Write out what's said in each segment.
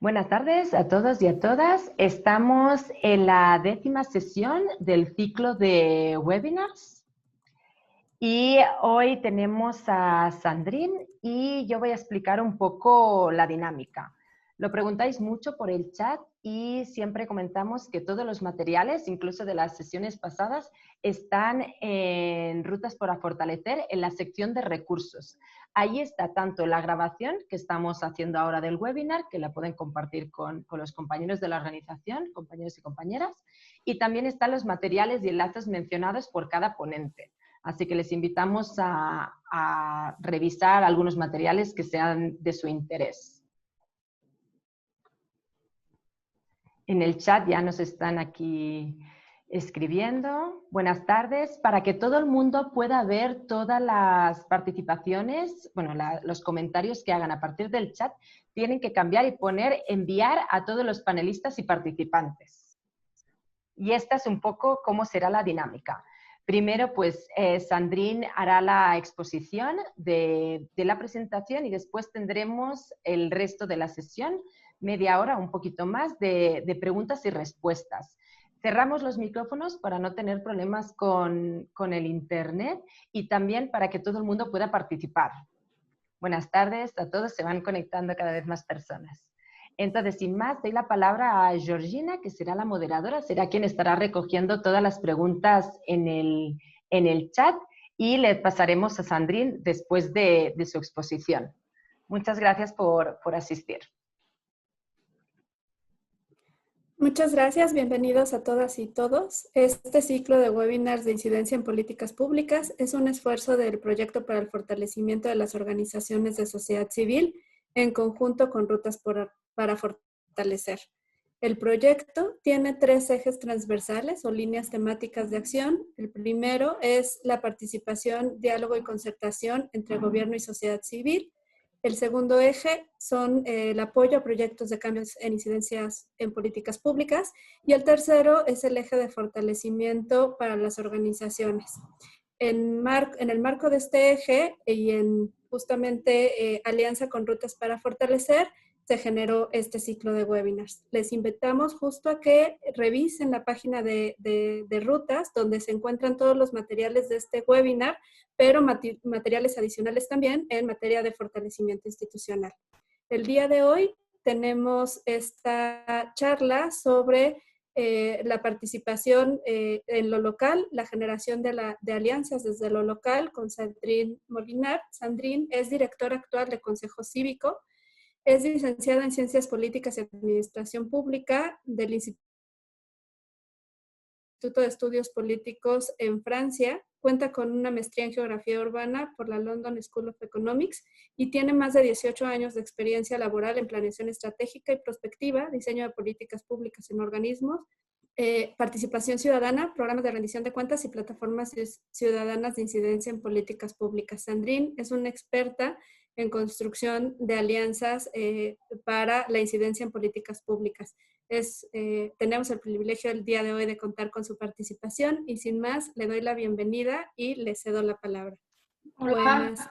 Buenas tardes a todos y a todas. Estamos en la 10ª sesión del ciclo de webinars y hoy tenemos a Sandrine y yo voy a explicar un poco la dinámica. Lo preguntáis mucho por el chat y siempre comentamos que todos los materiales, incluso de las sesiones pasadas, están en Rutas para Fortalecer en la sección de recursos. Ahí está tanto la grabación que estamos haciendo ahora del webinar, que la pueden compartir con los compañeros de la organización, compañeros y compañeras, y también están los materiales y enlaces mencionados por cada ponente. Así que les invitamos a revisar algunos materiales que sean de su interés. En el chat ya nos están aquí escribiendo. Buenas tardes. Para que todo el mundo pueda ver todas las participaciones, bueno, los comentarios que hagan a partir del chat, tienen que cambiar y poner enviar a todos los panelistas y participantes. Y esta es un poco cómo será la dinámica. Primero, pues, Sandrine hará la exposición de la presentación y después tendremos el resto de la sesión, media hora, un poquito más, de preguntas y respuestas. Cerramos los micrófonos para no tener problemas con el internet y también para que todo el mundo pueda participar. Buenas tardes a todos, se van conectando cada vez más personas. Entonces, sin más, doy la palabra a Georgina, que será la moderadora, será quien estará recogiendo todas las preguntas en el chat y le pasaremos a Sandrine después de su exposición. Muchas gracias por asistir. Muchas gracias, bienvenidos a todas y todos. Este ciclo de webinars de incidencia en políticas públicas es un esfuerzo del Proyecto para el Fortalecimiento de las Organizaciones de Sociedad Civil en conjunto con Rutas para Fortalecer. El proyecto tiene 3 ejes transversales o líneas temáticas de acción. El primero es la participación, diálogo y concertación entre gobierno y sociedad civil. El segundo eje son el apoyo a proyectos de cambios en incidencias en políticas públicas. Y el tercero es el eje de fortalecimiento para las organizaciones. En el marco de este eje y en justamente alianza con Rutas para Fortalecer, se generó este ciclo de webinars. Les invitamos justo a que revisen la página de Rutas, donde se encuentran todos los materiales de este webinar, pero materiales adicionales también en materia de fortalecimiento institucional. El día de hoy tenemos esta charla sobre la participación en lo local, la generación de alianzas desde lo local con Sandrine Molinar. Sandrine es directora actual de Consejo Cívico, es licenciada en Ciencias Políticas y Administración Pública del Instituto de Estudios Políticos en Francia, cuenta con una maestría en Geografía Urbana por la London School of Economics y tiene más de 18 años de experiencia laboral en planeación estratégica y prospectiva, diseño de políticas públicas en organismos, participación ciudadana, programas de rendición de cuentas y plataformas ciudadanas de incidencia en políticas públicas. Sandrine es una experta en construcción de alianzas para la incidencia en políticas públicas. Tenemos el privilegio el día de hoy de contar con su participación y sin más le doy la bienvenida y le cedo la palabra. Hola, buenas.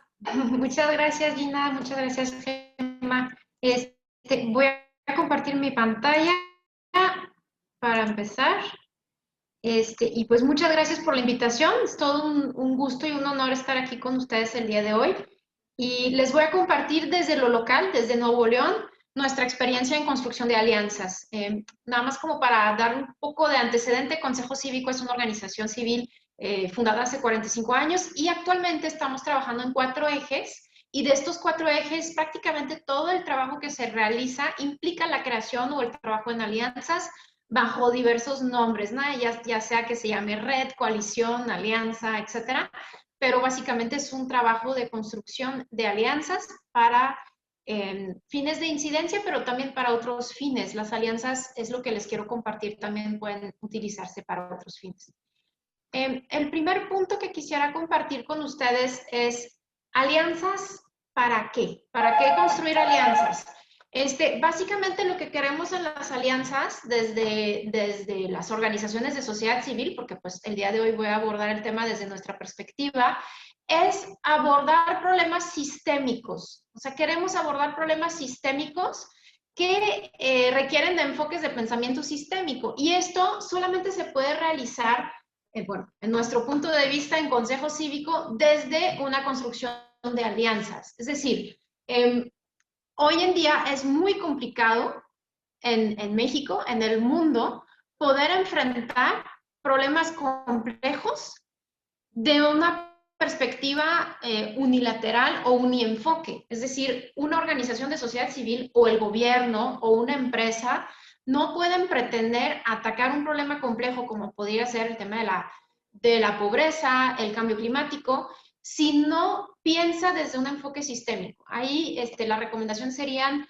Muchas gracias Gina, muchas gracias Gemma. Voy a compartir mi pantalla para empezar. Y pues muchas gracias por la invitación, es todo un gusto y un honor estar aquí con ustedes el día de hoy. Y les voy a compartir desde lo local, desde Nuevo León, nuestra experiencia en construcción de alianzas. Nada más como para dar un poco de antecedente, Consejo Cívico es una organización civil fundada hace 45 años y actualmente estamos trabajando en 4 ejes y de estos 4 ejes prácticamente todo el trabajo que se realiza implica la creación o el trabajo en alianzas bajo diversos nombres, ¿no? Ya sea que se llame red, coalición, alianza, etcétera, pero básicamente es un trabajo de construcción de alianzas para fines de incidencia, pero también para otros fines. Las alianzas, es lo que les quiero compartir, también pueden utilizarse para otros fines. El primer punto que quisiera compartir con ustedes es alianzas, ¿para qué? ¿Para qué construir alianzas? Básicamente lo que queremos en las alianzas desde las organizaciones de sociedad civil, porque pues el día de hoy voy a abordar el tema desde nuestra perspectiva, es abordar problemas sistémicos. O sea, queremos abordar problemas sistémicos que requieren de enfoques de pensamiento sistémico. Y esto solamente se puede realizar, bueno, en nuestro punto de vista en Consejo Cívico, desde una construcción de alianzas. Es decir, hoy en día es muy complicado en México, en el mundo, poder enfrentar problemas complejos de una perspectiva unilateral o unienfoque. Es decir, una organización de sociedad civil o el gobierno o una empresa no pueden pretender atacar un problema complejo como podría ser el tema de la pobreza, el cambio climático, si no piensa desde un enfoque sistémico. Ahí la recomendación serían,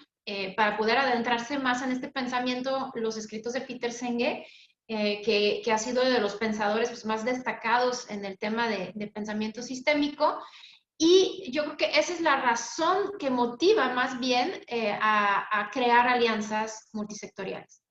para poder adentrarse más en este pensamiento, los escritos de Peter Senge, que ha sido de los pensadores pues, más destacados en el tema de pensamiento sistémico. Y yo creo que esa es la razón que motiva más bien a crear alianzas multisectoriales.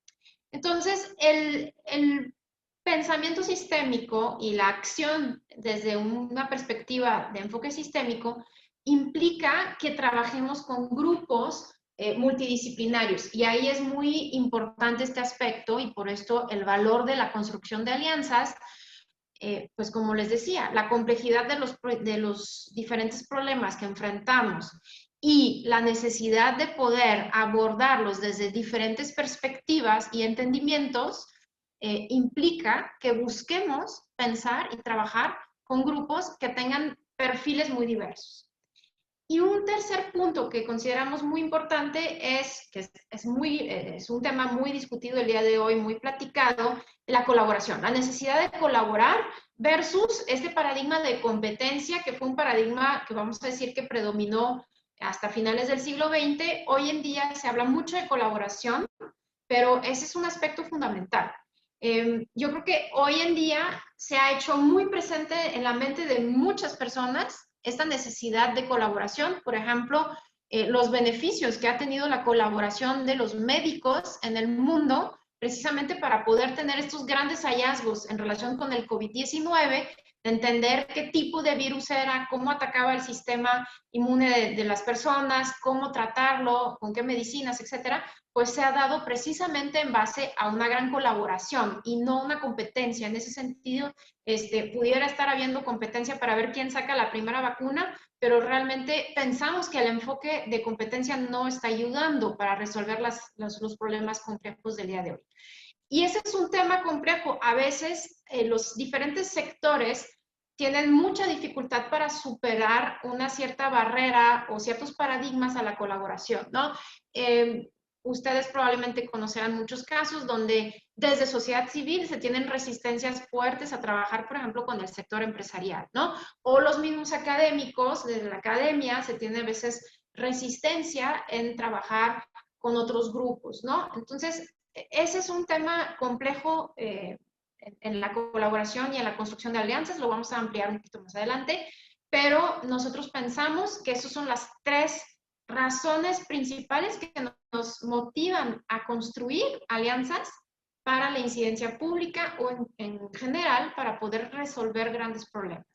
Entonces, el pensamiento sistémico y la acción desde una perspectiva de enfoque sistémico implica que trabajemos con grupos multidisciplinarios. Y ahí es muy importante este aspecto y por esto el valor de la construcción de alianzas, pues como les decía, la complejidad de los diferentes problemas que enfrentamos y la necesidad de poder abordarlos desde diferentes perspectivas y entendimientos implica que busquemos pensar y trabajar con grupos que tengan perfiles muy diversos. Y un tercer punto que consideramos muy importante es, que es un tema muy discutido el día de hoy, muy platicado, la colaboración, la necesidad de colaborar versus este paradigma de competencia, que fue un paradigma que vamos a decir que predominó hasta finales del siglo XX. Hoy en día se habla mucho de colaboración, pero ese es un aspecto fundamental. Yo creo que hoy en día se ha hecho muy presente en la mente de muchas personas esta necesidad de colaboración. Por ejemplo, los beneficios que ha tenido la colaboración de los médicos en el mundo, precisamente para poder tener estos grandes hallazgos en relación con el COVID-19, de entender qué tipo de virus era, cómo atacaba el sistema inmune de las personas, cómo tratarlo, con qué medicinas, etcétera, pues se ha dado precisamente en base a una gran colaboración y no una competencia. En ese sentido, pudiera estar habiendo competencia para ver quién saca la primera vacuna, pero realmente pensamos que el enfoque de competencia no está ayudando para resolver los problemas complejos del día de hoy. Y ese es un tema complejo. A veces los diferentes sectores tienen mucha dificultad para superar una cierta barrera o ciertos paradigmas a la colaboración, ¿no? Ustedes probablemente conocerán muchos casos donde desde sociedad civil se tienen resistencias fuertes a trabajar, por ejemplo, con el sector empresarial, ¿no? O los mismos académicos, desde la academia se tiene a veces resistencia en trabajar con otros grupos, ¿no? Entonces, ese es un tema complejo en la colaboración y en la construcción de alianzas, lo vamos a ampliar un poquito más adelante, pero nosotros pensamos que esas son las tres razones principales que nos motivan a construir alianzas para la incidencia pública o en general para poder resolver grandes problemas.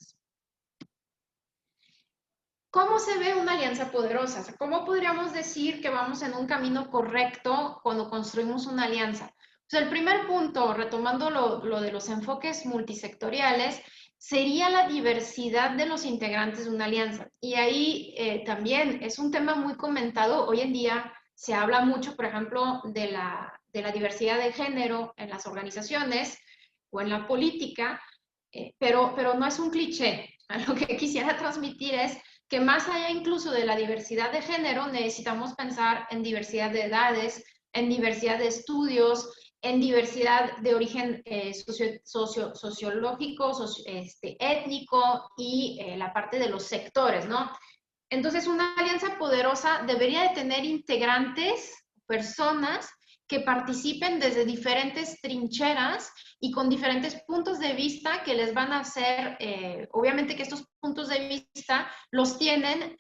¿Cómo se ve una alianza poderosa? O sea, ¿cómo podríamos decir que vamos en un camino correcto cuando construimos una alianza? O sea, el primer punto, retomando lo de los enfoques multisectoriales, sería la diversidad de los integrantes de una alianza. Y ahí también es un tema muy comentado. Hoy en día se habla mucho, por ejemplo, de la diversidad de género en las organizaciones o en la política, pero no es un cliché. Lo que quisiera transmitir es que más allá incluso de la diversidad de género, necesitamos pensar en diversidad de edades, en diversidad de estudios, en diversidad de origen sociológico, étnico y la parte de los sectores, ¿no? Entonces, una alianza poderosa debería de tener integrantes, personas que participen desde diferentes trincheras y con diferentes puntos de vista que les van a hacer, obviamente que estos puntos de vista los tienen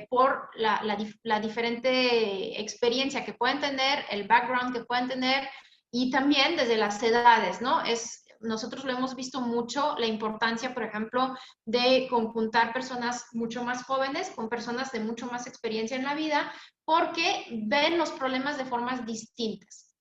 por la diferente experiencia que pueden tener, el background que pueden tener y también desde las edades, ¿no? Es nosotros lo hemos visto mucho, la importancia, por ejemplo, de conjuntar personas mucho más jóvenes con personas de mucho más experiencia en la vida, porque ven los problemas de formas distintas.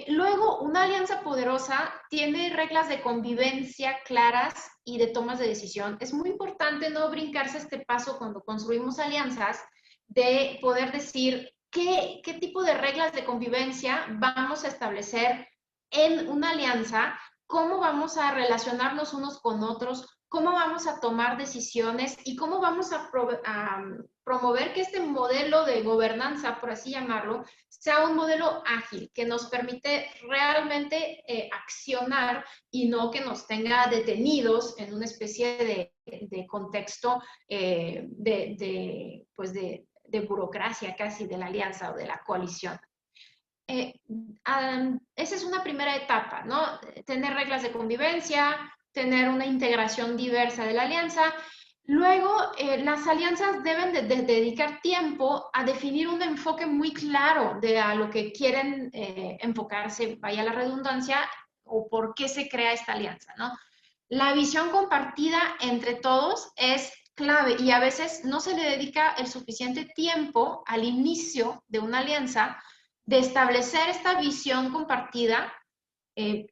Luego, una alianza poderosa tiene reglas de convivencia claras y de tomas de decisión. Es muy importante no brincarse este paso cuando construimos alianzas, de poder decir qué tipo de reglas de convivencia vamos a establecer en una alianza, cómo vamos a relacionarnos unos con otros, cómo vamos a tomar decisiones y cómo vamos a promover que este modelo de gobernanza, por así llamarlo, sea un modelo ágil, que nos permite realmente accionar y no que nos tenga detenidos en una especie de contexto pues de burocracia casi de la alianza o de la coalición. Esa es una primera etapa, ¿no? Tener reglas de convivencia, tener una integración diversa de la alianza. Luego, las alianzas deben de dedicar tiempo a definir un enfoque muy claro de a lo que quieren enfocarse, vaya la redundancia, o por qué se crea esta alianza, ¿no? La visión compartida entre todos es clave y a veces no se le dedica el suficiente tiempo al inicio de una alianza de establecer esta visión compartida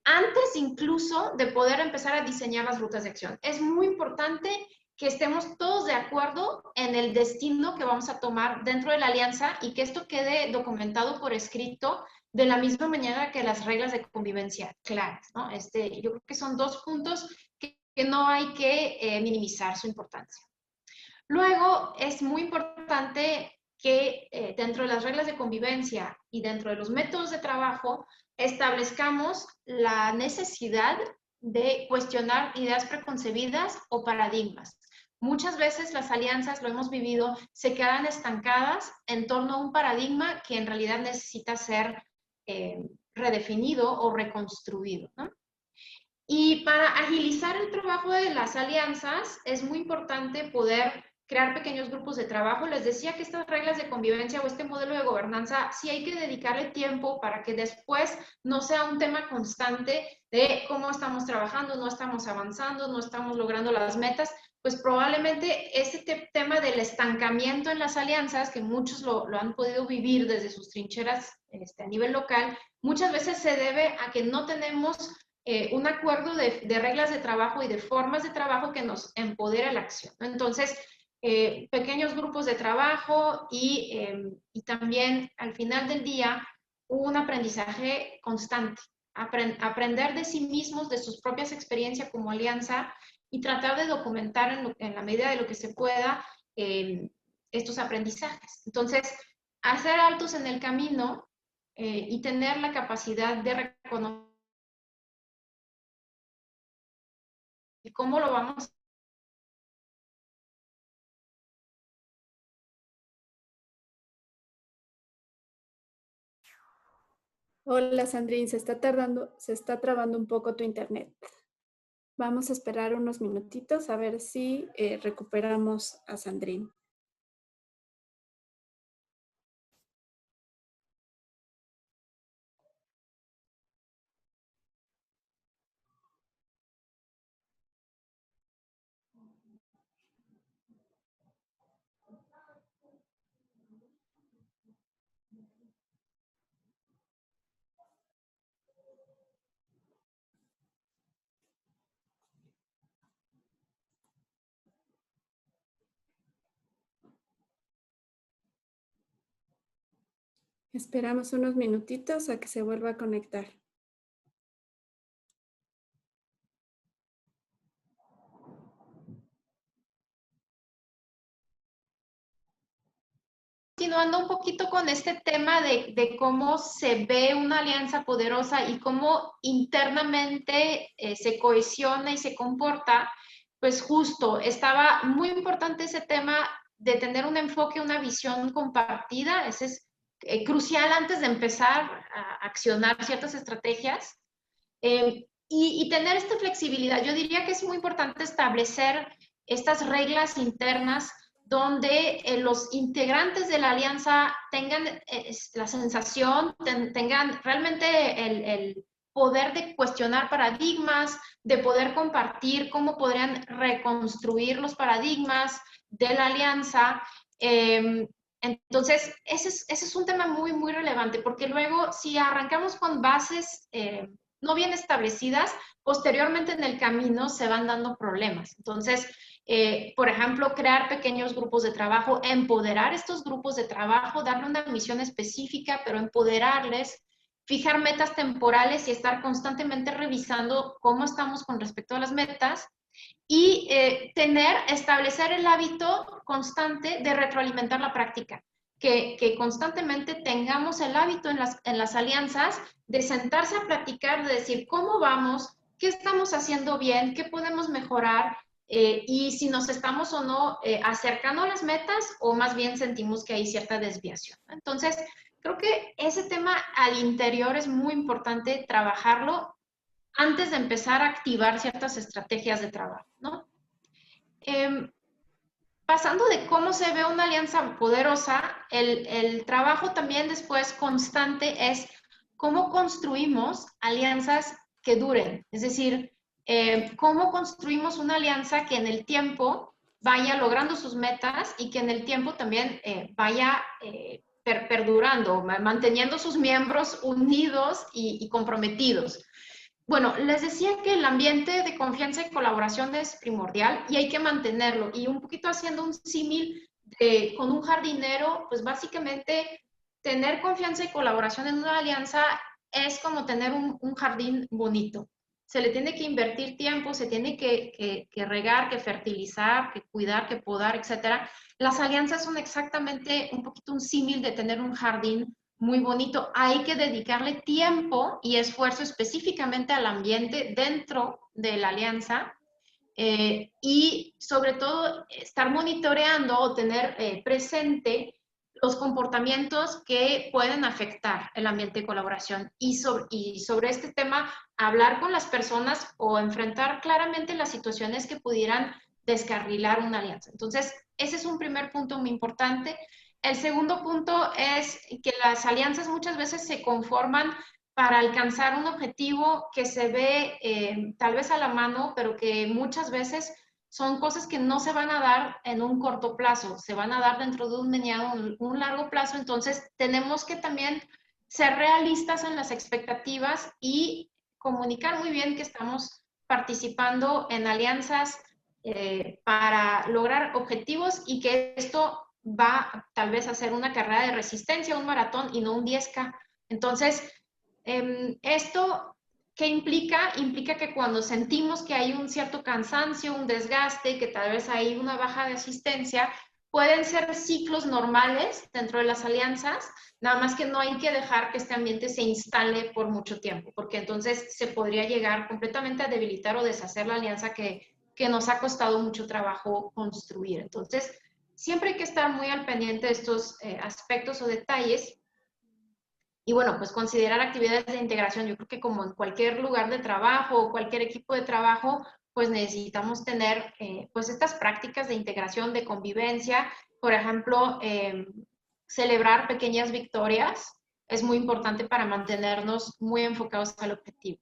antes incluso de poder empezar a diseñar las rutas de acción. Es muy importante que estemos todos de acuerdo en el destino que vamos a tomar dentro de la alianza y que esto quede documentado por escrito de la misma manera que las reglas de convivencia claras, ¿no? Yo creo que son dos puntos que no hay que minimizar su importancia. Luego, es muy importante que dentro de las reglas de convivencia y dentro de los métodos de trabajo establezcamos la necesidad de cuestionar ideas preconcebidas o paradigmas. Muchas veces las alianzas, lo hemos vivido, se quedan estancadas en torno a un paradigma que en realidad necesita ser redefinido o reconstruido, ¿no? Y para agilizar el trabajo de las alianzas, es muy importante poder crear pequeños grupos de trabajo. Les decía que estas reglas de convivencia o este modelo de gobernanza, sí hay que dedicarle tiempo para que después no sea un tema constante de cómo estamos trabajando, no estamos avanzando, no estamos logrando las metas. Pues probablemente este tema del estancamiento en las alianzas, que muchos lo han podido vivir desde sus trincheras a nivel local, muchas veces se debe a que no tenemos un acuerdo de reglas de trabajo y de formas de trabajo que nos empodera la acción, ¿no? Entonces, pequeños grupos de trabajo y también al final del día un aprendizaje constante, aprender de sí mismos, de sus propias experiencias como alianza y tratar de documentar en la medida de lo que se pueda estos aprendizajes. Entonces, hacer altos en el camino y tener la capacidad de reconocer cómo lo vamos. Hola Sandrine, se está trabando un poco tu internet. Vamos a esperar unos minutitos a ver si recuperamos a Sandrine. Esperamos unos minutitos a que se vuelva a conectar. Continuando un poquito con este tema de cómo se ve una alianza poderosa y cómo internamente se cohesiona y se comporta, pues justo estaba muy importante ese tema de tener un enfoque, una visión compartida. Ese es crucial antes de empezar a accionar ciertas estrategias. Y tener esta flexibilidad. Yo diría que es muy importante establecer estas reglas internas donde los integrantes de la alianza tengan la sensación, tengan realmente el poder de cuestionar paradigmas, de poder compartir cómo podrían reconstruir los paradigmas de la alianza. Entonces, ese es un tema muy, muy relevante, porque luego si arrancamos con bases no bien establecidas, posteriormente en el camino se van dando problemas. Entonces, por ejemplo, crear pequeños grupos de trabajo, empoderar estos grupos de trabajo, darle una misión específica, pero empoderarles, fijar metas temporales y estar constantemente revisando cómo estamos con respecto a las metas y establecer el hábito constante de retroalimentar la práctica. Que constantemente tengamos el hábito en las alianzas de sentarse a platicar, de decir cómo vamos, qué estamos haciendo bien, qué podemos mejorar, y si nos estamos o no acercando a las metas o más bien sentimos que hay cierta desviación. Entonces, creo que ese tema al interior es muy importante trabajarlo antes de empezar a activar ciertas estrategias de trabajo, ¿no? Pasando de cómo se ve una alianza poderosa, el trabajo también después constante es cómo construimos alianzas que duren. Es decir, cómo construimos una alianza que en el tiempo vaya logrando sus metas y que en el tiempo también vaya perdurando, manteniendo sus miembros unidos y comprometidos. Bueno, les decía que el ambiente de confianza y colaboración es primordial y hay que mantenerlo. Y un poquito haciendo un símil con un jardinero, pues básicamente tener confianza y colaboración en una alianza es como tener un jardín bonito. Se le tiene que invertir tiempo, se tiene que regar, que fertilizar, que cuidar, que podar, etc. Las alianzas son exactamente un poquito un símil de tener un jardín muy bonito. Hay que dedicarle tiempo y esfuerzo específicamente al ambiente dentro de la alianza y sobre todo estar monitoreando o tener presente los comportamientos que pueden afectar el ambiente de colaboración y sobre este tema hablar con las personas o enfrentar claramente las situaciones que pudieran descarrilar una alianza. Entonces, ese es un primer punto muy importante. El segundo punto es que las alianzas muchas veces se conforman para alcanzar un objetivo que se ve tal vez a la mano, pero que muchas veces son cosas que no se van a dar en un corto plazo, se van a dar dentro de un mediano, un largo plazo. Entonces, tenemos que también ser realistas en las expectativas y comunicar muy bien que estamos participando en alianzas para lograr objetivos y que esto va tal vez a ser una carrera de resistencia, un maratón y no un 10K. Entonces, esto, ¿qué implica? Implica que cuando sentimos que hay un cierto cansancio, un desgaste, que tal vez hay una baja de asistencia, pueden ser ciclos normales dentro de las alianzas, nada más que no hay que dejar que este ambiente se instale por mucho tiempo, porque entonces se podría llegar completamente a debilitar o deshacer la alianza que nos ha costado mucho trabajo construir. Entonces, siempre hay que estar muy al pendiente de estos aspectos o detalles. Y bueno, pues considerar actividades de integración. Yo creo que como en cualquier lugar de trabajo o cualquier equipo de trabajo, pues necesitamos tener pues estas prácticas de integración, de convivencia. Por ejemplo, celebrar pequeñas victorias es muy importante para mantenernos muy enfocados al objetivo.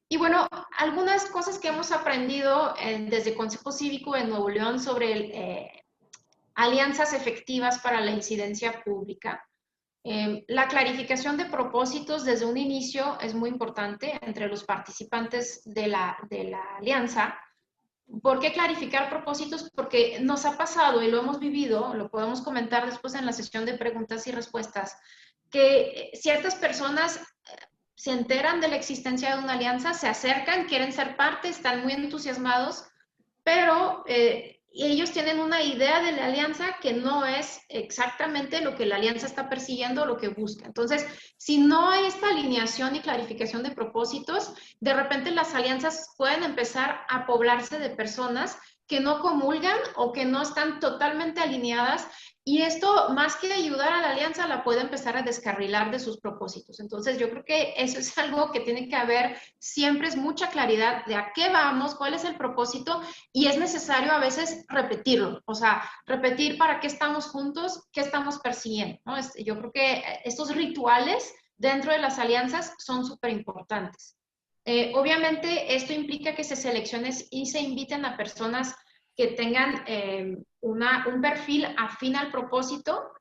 Y bueno, algunas cosas que hemos aprendido desde Consejo Cívico en Nuevo León sobre alianzas efectivas para la incidencia pública. La clarificación de propósitos desde un inicio es muy importante entre los participantes de la alianza. ¿Por qué clarificar propósitos? Porque nos ha pasado y lo hemos vivido, lo podemos comentar después en la sesión de preguntas y respuestas, que ciertas personas se enteran de la existencia de una alianza, se acercan, quieren ser parte, están muy entusiasmados, pero ellos tienen una idea de la alianza que no es exactamente lo que la alianza está persiguiendo o lo que busca. Entonces, si no hay esta alineación y clarificación de propósitos, de repente las alianzas pueden empezar a poblarse de personas que no comulgan o que no están totalmente alineadas, y esto, más que ayudar a la alianza, la puede empezar a descarrilar de sus propósitos. Entonces, yo creo que eso es algo que tiene que haber siempre, es mucha claridad de a qué vamos, cuál es el propósito, y es necesario a veces repetirlo, o sea, repetir para qué estamos juntos, qué estamos persiguiendo, ¿no? Yo creo que estos rituales dentro de las alianzas son súper importantes. Obviamente esto implica que se seleccionen y se inviten a personas que tengan un perfil afín al propósito.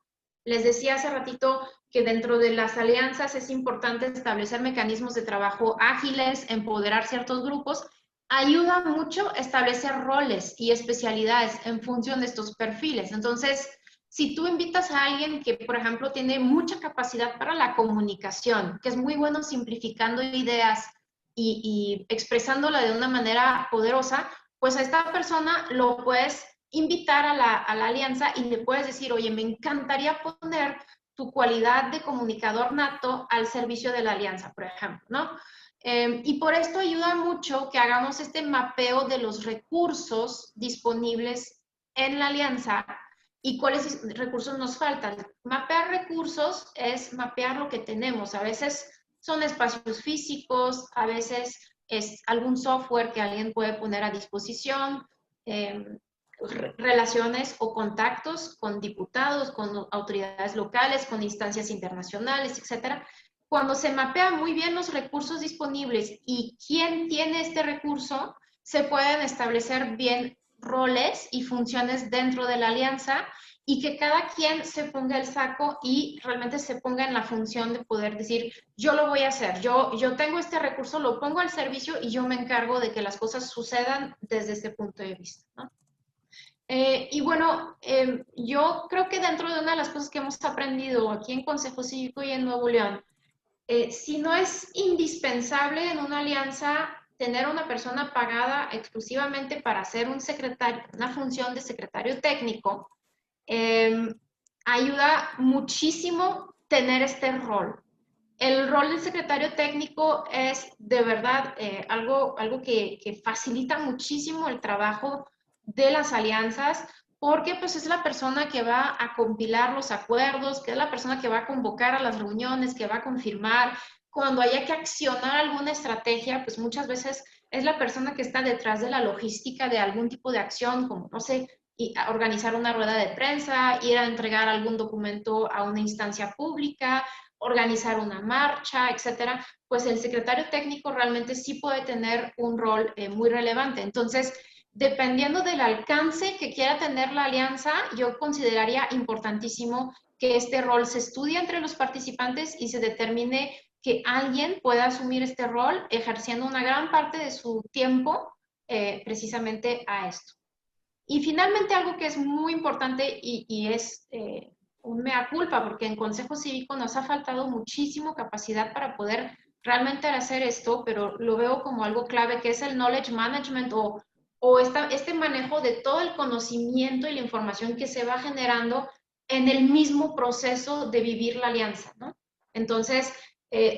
Les decía hace ratito que dentro de las alianzas es importante establecer mecanismos de trabajo ágiles, empoderar ciertos grupos. Ayuda mucho establecer roles y especialidades en función de estos perfiles. Entonces, si tú invitas a alguien que, por ejemplo, tiene mucha capacidad para la comunicación, que es muy bueno simplificando ideas y expresándola de una manera poderosa, pues a esta persona lo puedes invitar a la alianza y le puedes decir, oye, me encantaría poner tu cualidad de comunicador nato al servicio de la alianza, por ejemplo, ¿no? Y por esto ayuda mucho que hagamos este mapeo de los recursos disponibles en la alianza y cuáles recursos nos faltan. Mapear recursos es mapear lo que tenemos. A veces son espacios físicos, a veces es algún software que alguien puede poner a disposición, relaciones o contactos con diputados, con autoridades locales, con instancias internacionales, etcétera. Cuando se mapea muy bien los recursos disponibles y quién tiene este recurso, se pueden establecer bien roles y funciones dentro de la alianza y que cada quien se ponga el saco y realmente se ponga en la función de poder decir, yo lo voy a hacer, yo tengo este recurso, lo pongo al servicio y yo me encargo de que las cosas sucedan desde este punto de vista, ¿no? Y bueno, yo creo que dentro de una de las cosas que hemos aprendido aquí en Consejo Cívico y en Nuevo León, si no es indispensable en una alianza tener una persona pagada exclusivamente para hacer un secretario, una función de secretario técnico, ayuda muchísimo tener este rol. El rol del secretario técnico es de verdad algo que facilita muchísimo el trabajo de las alianzas, porque pues es la persona que va a compilar los acuerdos, que es la persona que va a convocar a las reuniones, que va a confirmar. Cuando haya que accionar alguna estrategia, pues muchas veces es la persona que está detrás de la logística de algún tipo de acción, como, no sé, organizar una rueda de prensa, ir a entregar algún documento a una instancia pública, organizar una marcha, etcétera, pues el secretario técnico realmente sí puede tener un rol muy relevante. Entonces, dependiendo del alcance que quiera tener la alianza, yo consideraría importantísimo que este rol se estudie entre los participantes y se determine que alguien pueda asumir este rol ejerciendo una gran parte de su tiempo precisamente a esto. Y finalmente algo que es muy importante y es un mea culpa, porque en Consejo Cívico nos ha faltado muchísimo capacidad para poder realmente hacer esto, pero lo veo como algo clave, que es el knowledge management o este manejo de todo el conocimiento y la información que se va generando en el mismo proceso de vivir la alianza, ¿no? Entonces,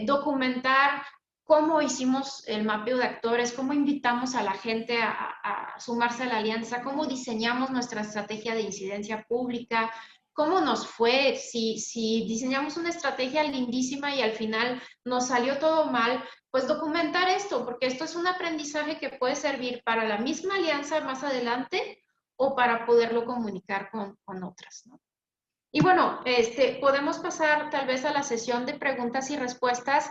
documentar cómo hicimos el mapeo de actores, cómo invitamos a la gente a sumarse a la alianza, cómo diseñamos nuestra estrategia de incidencia pública, cómo nos fue, si diseñamos una estrategia lindísima y al final nos salió todo mal, pues documentar esto, porque esto es un aprendizaje que puede servir para la misma alianza más adelante o para poderlo comunicar con otras, ¿no? Y bueno, podemos pasar tal vez a la sesión de preguntas y respuestas.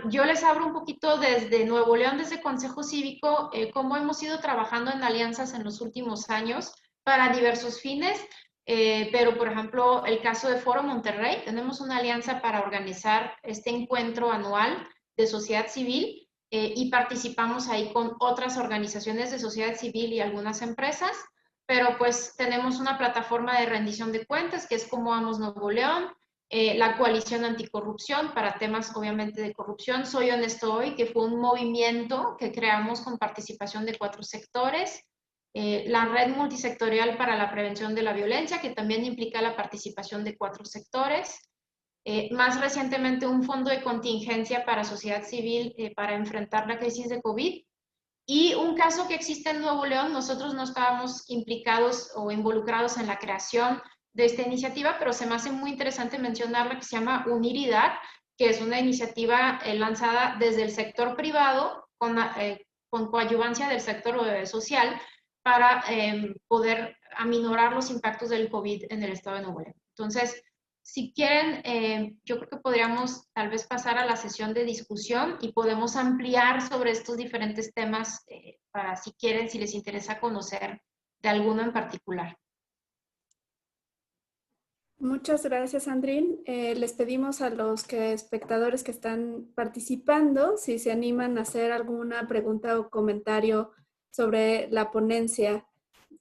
Yo les abro un poquito desde Nuevo León, desde Consejo Cívico, cómo hemos ido trabajando en alianzas en los últimos años para diversos fines, pero por ejemplo, el caso de Foro Monterrey, tenemos una alianza para organizar este encuentro anual de sociedad civil y participamos ahí con otras organizaciones de sociedad civil y algunas empresas. Pero pues tenemos una plataforma de rendición de cuentas, que es Cómo Vamos Nuevo León, la Coalición Anticorrupción para temas obviamente de corrupción, Soy Honesto Hoy, que fue un movimiento que creamos con participación de 4 sectores, la Red Multisectorial para la Prevención de la Violencia, que también implica la participación de 4 sectores, más recientemente un fondo de contingencia para sociedad civil para enfrentar la crisis de COVID. Y un caso que existe en Nuevo León, nosotros no estábamos implicados o involucrados en la creación de esta iniciativa, pero se me hace muy interesante mencionarla, que se llama Unir y Dar, que es una iniciativa lanzada desde el sector privado con coadyuvancia del sector social para poder aminorar los impactos del COVID en el estado de Nuevo León. Entonces, Si quieren, yo creo que podríamos tal vez pasar a la sesión de discusión y podemos ampliar sobre estos diferentes temas para si quieren, si les interesa conocer de alguno en particular. Muchas gracias, Sandrine. Les pedimos a los espectadores que están participando si se animan a hacer alguna pregunta o comentario sobre la ponencia.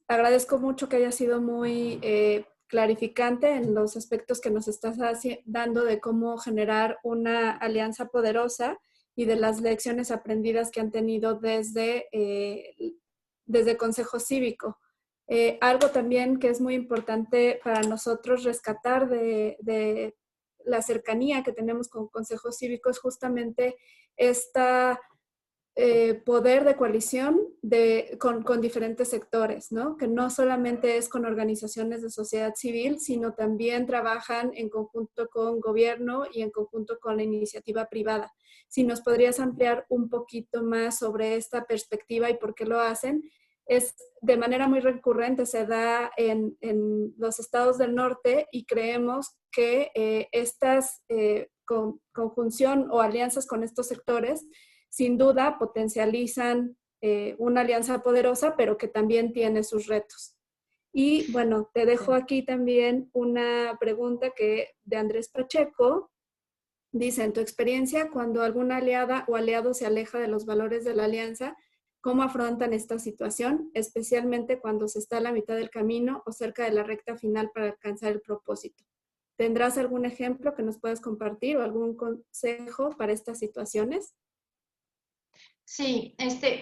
Agradezco mucho que haya sido muy clarificante en los aspectos que nos estás dando de cómo generar una alianza poderosa y de las lecciones aprendidas que han tenido desde Consejo Cívico. Algo también que es muy importante para nosotros rescatar de la cercanía que tenemos con Consejo Cívico es justamente esta poder de coalición con diferentes sectores, ¿no? Que no solamente es con organizaciones de sociedad civil, sino también trabajan en conjunto con gobierno y en conjunto con la iniciativa privada. Si nos podrías ampliar un poquito más sobre esta perspectiva y por qué lo hacen. Es de manera muy recurrente, se da en los estados del norte y creemos que estas conjunción o alianzas con estos sectores sin duda potencializan una alianza poderosa, pero que también tiene sus retos. Y bueno, te dejo aquí también una pregunta de Andrés Pacheco. Dice, en tu experiencia, cuando alguna aliada o aliado se aleja de los valores de la alianza, ¿cómo afrontan esta situación? Especialmente cuando se está a la mitad del camino o cerca de la recta final para alcanzar el propósito. ¿Tendrás algún ejemplo que nos puedas compartir o algún consejo para estas situaciones? Sí,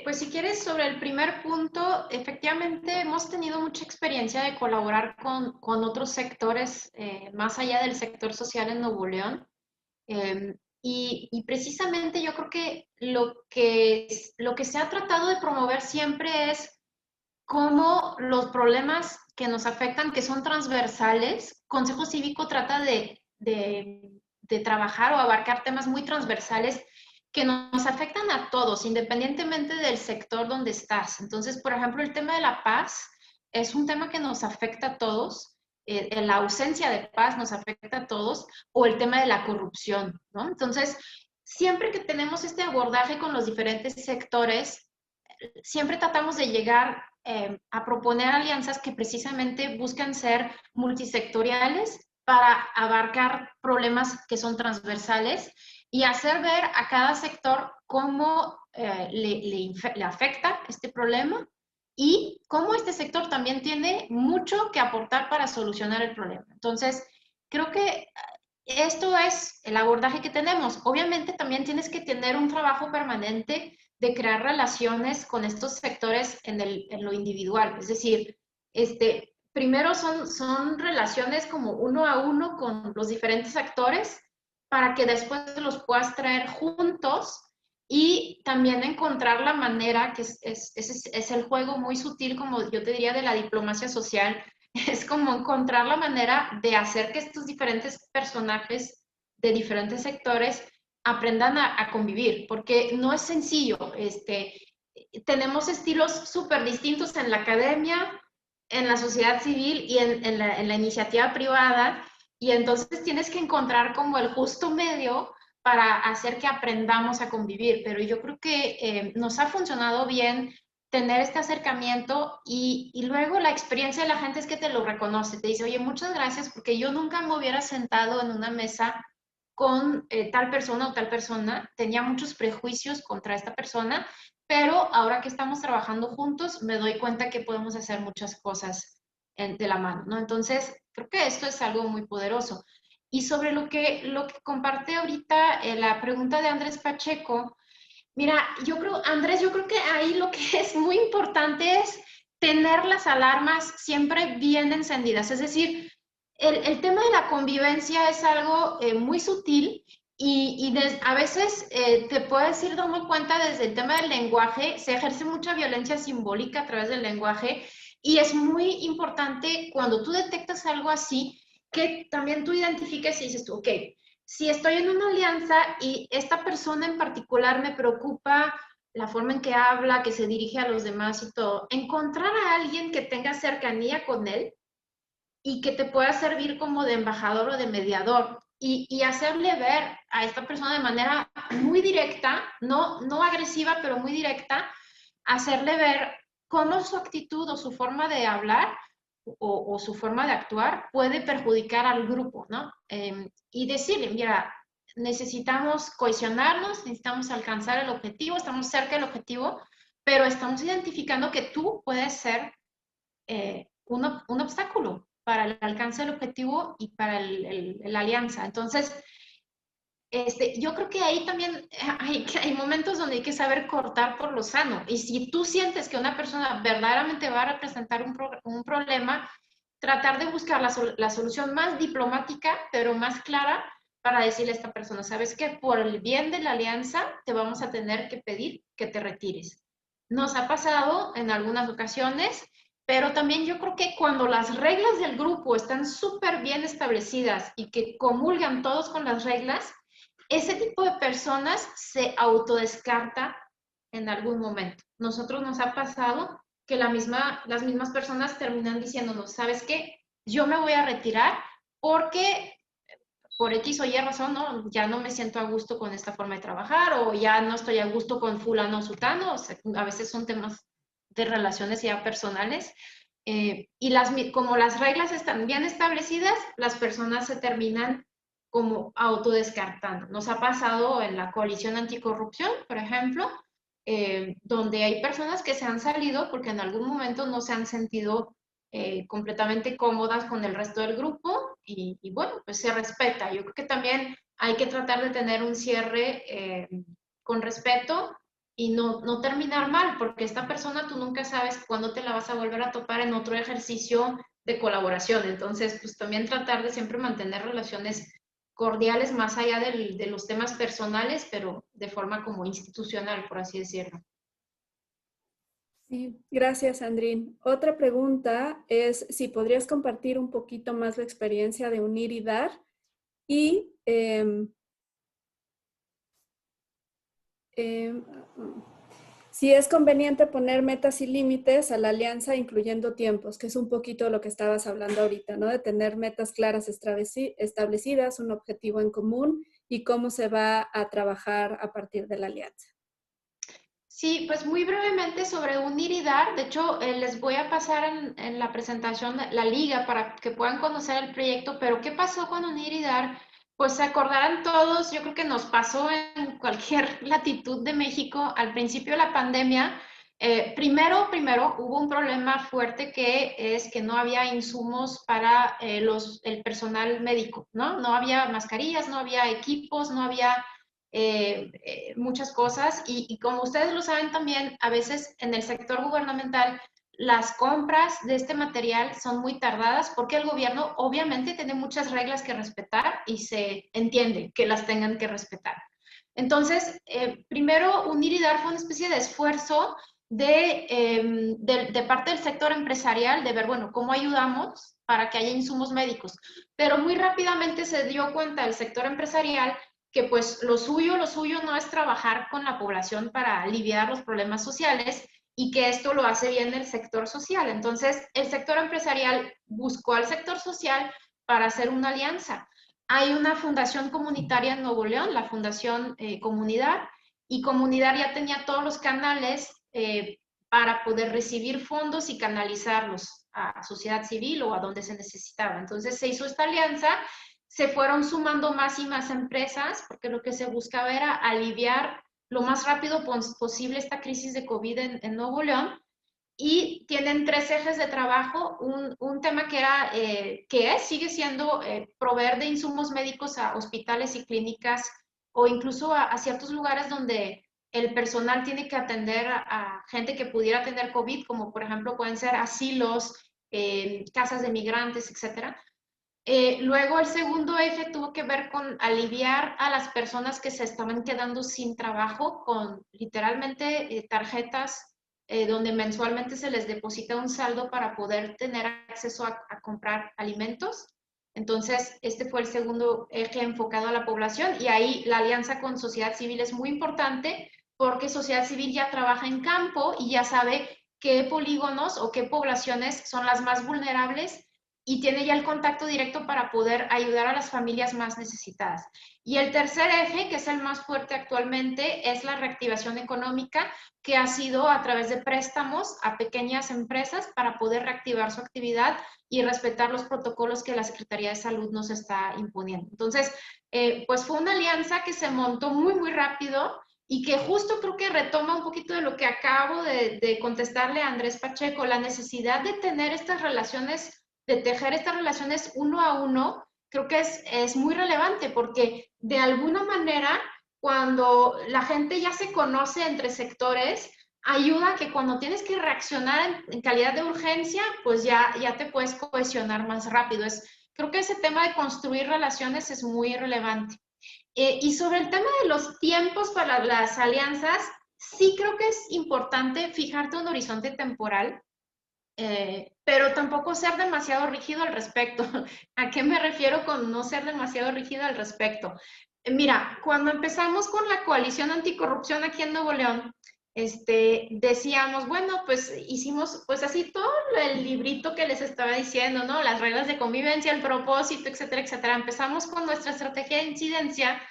pues si quieres, sobre el primer punto, efectivamente hemos tenido mucha experiencia de colaborar con otros sectores más allá del sector social en Nuevo León. Y precisamente yo creo que lo que se ha tratado de promover siempre es cómo los problemas que nos afectan, que son transversales, Consejo Cívico trata de trabajar o abarcar temas muy transversales que nos afectan a todos, independientemente del sector donde estás. Entonces, por ejemplo, el tema de la paz es un tema que nos afecta a todos, la ausencia de paz nos afecta a todos, o el tema de la corrupción, ¿no? Entonces, siempre que tenemos este abordaje con los diferentes sectores, siempre tratamos de llegar a proponer alianzas que precisamente buscan ser multisectoriales para abarcar problemas que son transversales y hacer ver a cada sector cómo le afecta este problema y cómo este sector también tiene mucho que aportar para solucionar el problema. Entonces, creo que esto es el abordaje que tenemos. Obviamente también tienes que tener un trabajo permanente de crear relaciones con estos sectores en lo individual. Es decir, primero son relaciones como uno a uno con los diferentes actores para que después los puedas traer juntos y también encontrar la manera, que es el juego muy sutil, como yo te diría, de la diplomacia social, es como encontrar la manera de hacer que estos diferentes personajes de diferentes sectores aprendan a convivir, porque no es sencillo. Tenemos estilos súper distintos en la academia, en la sociedad civil y en la iniciativa privada, y entonces tienes que encontrar como el justo medio para hacer que aprendamos a convivir. Pero yo creo que nos ha funcionado bien tener este acercamiento y luego la experiencia de la gente es que te lo reconoce, te dice, oye, muchas gracias porque yo nunca me hubiera sentado en una mesa con tal persona o tal persona, tenía muchos prejuicios contra esta persona, pero ahora que estamos trabajando juntos me doy cuenta que podemos hacer muchas cosas de la mano, ¿no? Entonces, creo que esto es algo muy poderoso. Y sobre lo que comparte ahorita la pregunta de Andrés Pacheco, mira, Andrés, yo creo que ahí lo que es muy importante es tener las alarmas siempre bien encendidas. Es decir, el tema de la convivencia es algo muy sutil y a veces te puedes ir dando cuenta desde el tema del lenguaje, se ejerce mucha violencia simbólica a través del lenguaje y es muy importante cuando tú detectas algo así, que también tú identifiques y dices tú, ok, si estoy en una alianza y esta persona en particular me preocupa la forma en que habla, que se dirige a los demás y todo, encontrar a alguien que tenga cercanía con él y que te pueda servir como de embajador o de mediador y hacerle ver a esta persona de manera muy directa, no agresiva, pero muy directa, hacerle ver cómo su actitud o su forma de hablar o su forma de actuar puede perjudicar al grupo, ¿no? Y decirle, mira, necesitamos cohesionarnos, necesitamos alcanzar el objetivo, estamos cerca del objetivo, pero estamos identificando que tú puedes ser un obstáculo para el alcance del objetivo y para la alianza. Entonces, yo creo que ahí también hay momentos donde hay que saber cortar por lo sano. Y si tú sientes que una persona verdaderamente va a representar un problema, tratar de buscar la solución más diplomática, pero más clara, para decirle a esta persona, ¿sabes qué? Por el bien de la alianza, te vamos a tener que pedir que te retires. Nos ha pasado en algunas ocasiones, pero también yo creo que cuando las reglas del grupo están súper bien establecidas y que comulgan todos con las reglas, ese tipo de personas se autodescarta en algún momento. Nosotros nos ha pasado que las mismas personas terminan diciéndonos, ¿sabes qué? Yo me voy a retirar porque por X o Y razón, ¿no? Ya no me siento a gusto con esta forma de trabajar o ya no estoy a gusto con fulano o sutano. O sea, a veces son temas de relaciones ya personales. Y como las reglas están bien establecidas, las personas se terminan como autodescartando. Nos ha pasado en la coalición anticorrupción, por ejemplo, donde hay personas que se han salido porque en algún momento no se han sentido completamente cómodas con el resto del grupo y bueno, pues se respeta. Yo creo que también hay que tratar de tener un cierre con respeto y no terminar mal, porque esta persona tú nunca sabes cuándo te la vas a volver a topar en otro ejercicio de colaboración. Entonces, pues también tratar de siempre mantener relaciones cordiales más allá de los temas personales, pero de forma como institucional, por así decirlo. Sí, gracias, Sandrine. Otra pregunta es si podrías compartir un poquito más la experiencia de unir y dar y si es conveniente poner metas y límites a la alianza, incluyendo tiempos, que es un poquito lo que estabas hablando ahorita, ¿no? De tener metas claras establecidas, un objetivo en común y cómo se va a trabajar a partir de la alianza. Sí, pues muy brevemente sobre unir y dar. De hecho, les voy a pasar en la presentación la liga para que puedan conocer el proyecto, pero ¿qué pasó con unir y dar? Pues se acordarán todos, yo creo que nos pasó en cualquier latitud de México al principio de la pandemia. Primero hubo un problema fuerte que es que no había insumos para el personal médico, ¿no? No había mascarillas, no había equipos, no había muchas cosas y como ustedes lo saben también, a veces en el sector gubernamental las compras de este material son muy tardadas porque el gobierno obviamente tiene muchas reglas que respetar y se entiende que las tengan que respetar. Entonces, primero, Unir y Dar fue una especie de esfuerzo de parte del sector empresarial de ver, bueno, cómo ayudamos para que haya insumos médicos. Pero muy rápidamente se dio cuenta el sector empresarial que pues lo suyo no es trabajar con la población para aliviar los problemas sociales y que esto lo hace bien el sector social. Entonces, el sector empresarial buscó al sector social para hacer una alianza. Hay una fundación comunitaria en Nuevo León, la Fundación Comunidad, y Comunidad ya tenía todos los canales para poder recibir fondos y canalizarlos a sociedad civil o a donde se necesitaba. Entonces se hizo esta alianza, se fueron sumando más y más empresas, porque lo que se buscaba era aliviar lo más rápido posible esta crisis de COVID en Nuevo León, y tienen 3 ejes de trabajo, un tema que era, sigue siendo proveer de insumos médicos a hospitales y clínicas o incluso a ciertos lugares donde el personal tiene que atender a gente que pudiera tener COVID, como por ejemplo pueden ser asilos, casas de migrantes, etcétera. Luego el segundo eje tuvo que ver con aliviar a las personas que se estaban quedando sin trabajo con literalmente tarjetas donde mensualmente se les deposita un saldo para poder tener acceso a comprar alimentos. Entonces, este fue el segundo eje enfocado a la población y ahí la alianza con sociedad civil es muy importante porque sociedad civil ya trabaja en campo y ya sabe qué polígonos o qué poblaciones son las más vulnerables y tiene ya el contacto directo para poder ayudar a las familias más necesitadas. Y el tercer eje, que es el más fuerte actualmente, es la reactivación económica, que ha sido a través de préstamos a pequeñas empresas para poder reactivar su actividad y respetar los protocolos que la Secretaría de Salud nos está imponiendo. Entonces, pues fue una alianza que se montó muy, muy rápido y que justo creo que retoma un poquito de lo que acabo de contestarle a Andrés Pacheco, la necesidad de tener estas relaciones, de tejer estas relaciones uno a uno. Creo que es muy relevante porque de alguna manera cuando la gente ya se conoce entre sectores, ayuda a que cuando tienes que reaccionar en calidad de urgencia, pues ya te puedes cohesionar más rápido. Creo que ese tema de construir relaciones es muy relevante. Y sobre el tema de los tiempos para las alianzas, sí creo que es importante fijarte un horizonte temporal, pero tampoco ser demasiado rígido al respecto. ¿A qué me refiero con no ser demasiado rígido al respecto? Mira, cuando empezamos con la coalición anticorrupción aquí en Nuevo León, decíamos, bueno, pues hicimos pues así todo el librito que les estaba diciendo, ¿no? Las reglas de convivencia, el propósito, etcétera, etcétera. Empezamos con nuestra estrategia de incidencia